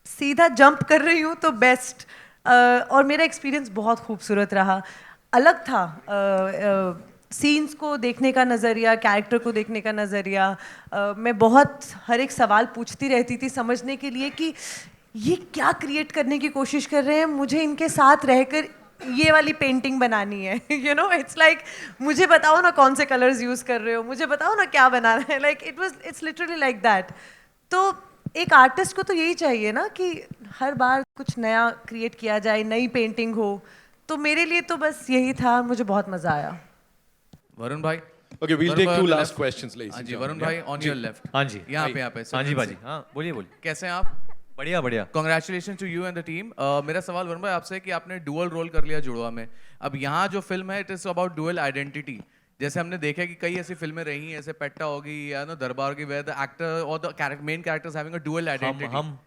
सीधा जंप कर रही हूँ तो बेस्ट और मेरा एक्सपीरियंस बहुत खूबसूरत रहा अलग था सीन्स को देखने का नज़रिया कैरेक्टर को देखने का नज़रिया मैं बहुत हर एक सवाल पूछती रहती थी समझने के लिए कि ये क्या क्रिएट करने की कोशिश कर रहे हैं मुझे इनके साथ रहकर ये वाली पेंटिंग बनानी है यू नो इट्स लाइक मुझे बताओ ना कौन से कलर्स यूज़ कर रहे हो मुझे बताओ ना क्या बनाना है like it's literally like that तो एक आर्टिस्ट को तो यही चाहिए ना कि हर बार कुछ नया क्रिएट किया जाए नई पेंटिंग हो तो मेरे लिए तो बस यही था मुझे बहुत मज़ा आया वरुण भाई Okay, we'll take two last questions, ladies हाँ and जी gentlemen. वरुण भाई ऑन योर लेफ्ट हाँ जी यहाँ पे हाँ जी बाजी हाँ बोलिए बोलिए कैसे हैं आप बढ़िया बढ़िया congratulation to you and the team मेरा सवाल वरुण भाई आपसे है कि आपने डुअल रोल कर लिया जुड़वा में अब यहाँ जो फिल्म है it is about dual identity जैसे हमने देखा कि कई ऐसी फिल्में रही हैं ऐसे पेट्टा होगी या ना दरबार की वेयर द एक्टर और the main characters having a dual identity हम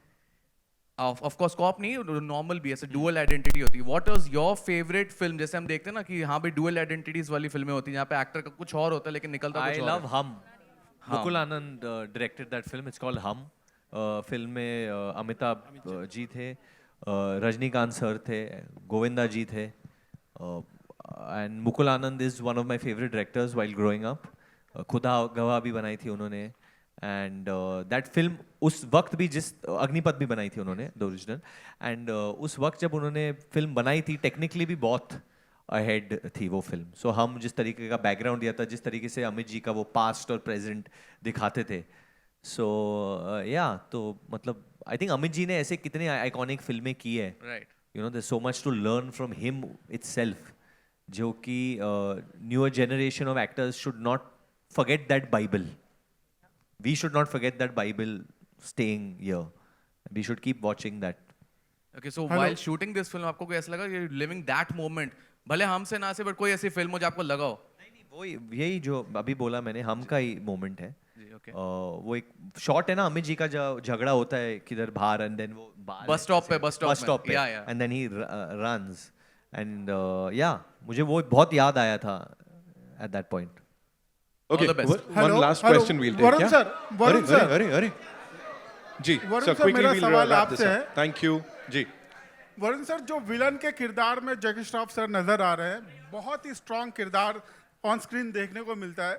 ऑफ कोर्स कॉप नहीं नॉर्मल भी ऐसे डुअल आइडेंटिटी होती है what is your favourite film जैसे हम देखते हैं ना कि यहाँ पे डुअल आइडेंटिटीज वाली फिल्में होती हैं जहाँ पे एक्टर का कुछ और होता है लेकिन निकलता आई कुछ और लव है। हम Mukul Anand directed that film it's called Hum film में अमिताभ जी थे रजनीकांत सर थे गोविंदा जी थे and Mukul Anand is one of my favourite directors while growing up खुदा गवाह भी बनाई थी उन्होंने एंड दैट फिल्म उस वक्त भी जिस अग्निपथ भी बनाई थी उन्होंने द ओरिजिनल एंड उस वक्त जब उन्होंने फिल्म बनाई थी टेक्निकली भी बहुत अहेड थी वो फिल्म सो हम जिस तरीके का बैकग्राउंड दिया था जिस तरीके से अमित जी का वो पास्ट और प्रेजेंट दिखाते थे सो या तो मतलब आई थिंक अमित जी ने ऐसे कितने आइकॉनिक फिल्में की है you know there so much to learn from him itself जो कि newer generation of actors should not forget that bible we should not forget that Bible staying here. We should keep watching that. Okay, so while shooting this film, आपको कोई ऐसा लगा you're living that moment? भले हमसे ना से, but कोई ऐसी फिल्म हो जो आपको लगा हो? नहीं, वो यही जो अभी बोला मैंने हम का ही मोमेंट है. जी, okay. वो एक शॉट है ना अमित जी का जो झगड़ा होता है किधर बाहर एंड देन वो बस स्टॉप पे and then he runs and yeah मुझे वो बहुत याद आया था at that point. Okay, one last question we'll take. Varun sir, Varun sir, अरे जी sir quickly we'll wrap this up. Thank you जी. वरुण सर जो विलन के किरदार में जैकी श्रॉफ सर नजर आ रहे हैं बहुत ही स्ट्रॉन्ग किरदार ऑन स्क्रीन देखने को मिलता है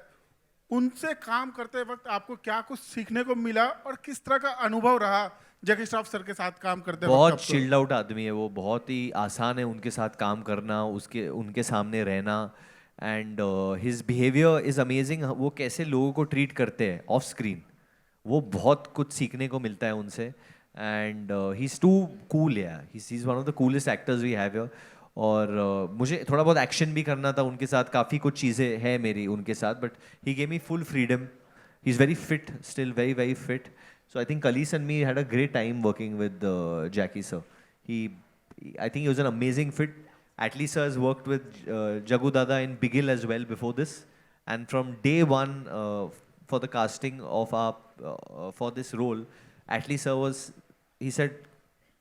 उनसे काम करते वक्त आपको क्या कुछ सीखने को मिला और किस तरह का अनुभव रहा जैकी श्रॉफ सर के साथ काम करते वक्त? बहुत चिल्ड आउट आदमी है वो बहुत ही आसान है उनके साथ काम करना उनके सामने रहना and his behaviour is amazing वो कैसे लोगों को ट्रीट करते हैं ऑफ स्क्रीन वो बहुत कुछ सीखने को मिलता है उनसे and he is too cool he is one of the coolest actors we have here और मुझे थोड़ा बहुत एक्शन भी करना था उनके साथ काफ़ी कुछ चीज़ें हैं मेरी उनके साथ but he gave me full freedom he is very fit still very very fit So I think Kalis and me had a great time working with Jackie sir. I think he was an amazing fit. Atlee sir has worked with Jagu Dada in Bigil as well before this. And from day one, for the casting of for this role, Atlee sir he said,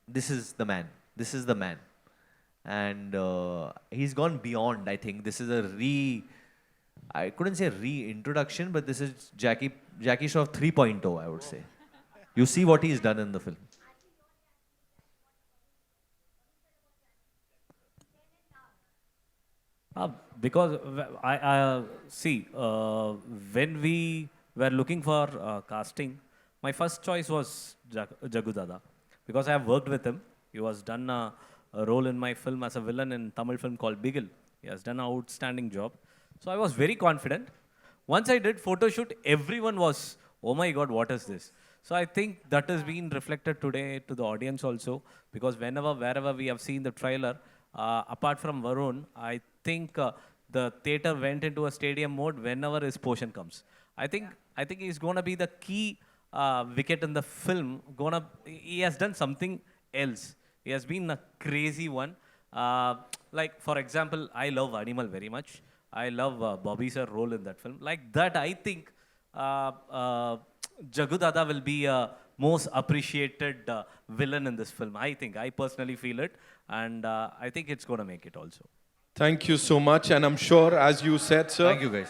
this is the man. This is the man. And he's gone beyond, I think. This is I couldn't say reintroduction, but this is Jackie Shroff 3.0, I would say. You see what he's done in the film. Because I see, when we were looking for casting, my first choice was Jagu Dada, because I have worked with him. He was done a role in my film as a villain in Tamil film called Bigil. He has done an outstanding job. So I was very confident. Once I did photo shoot, everyone was, oh my God, what is this? So I think that has been reflected today to the audience also, because wherever we have seen the trailer, apart from Varun, I think the theater went into a stadium mode whenever his portion comes. I think he's going to be the key wicket in the film. He has done something else. He has been a crazy one. Like, for example, I love Animal very much. I love Bobby sir's role in that film. Like that, I think Jagu Dada will be a most appreciated villain in this film. I personally feel it. And I think it's going to make it also. Thank you so much. And I'm sure, as you said, sir, Thank you, guys.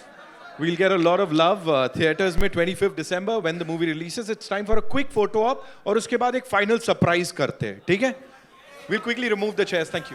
we'll get a lot of love. Theaters में 25th December, when the movie releases, it's time for a quick photo op. और उसके बाद एक final surprise करते हैं. ठीक है? We'll quickly remove the chairs. Thank you.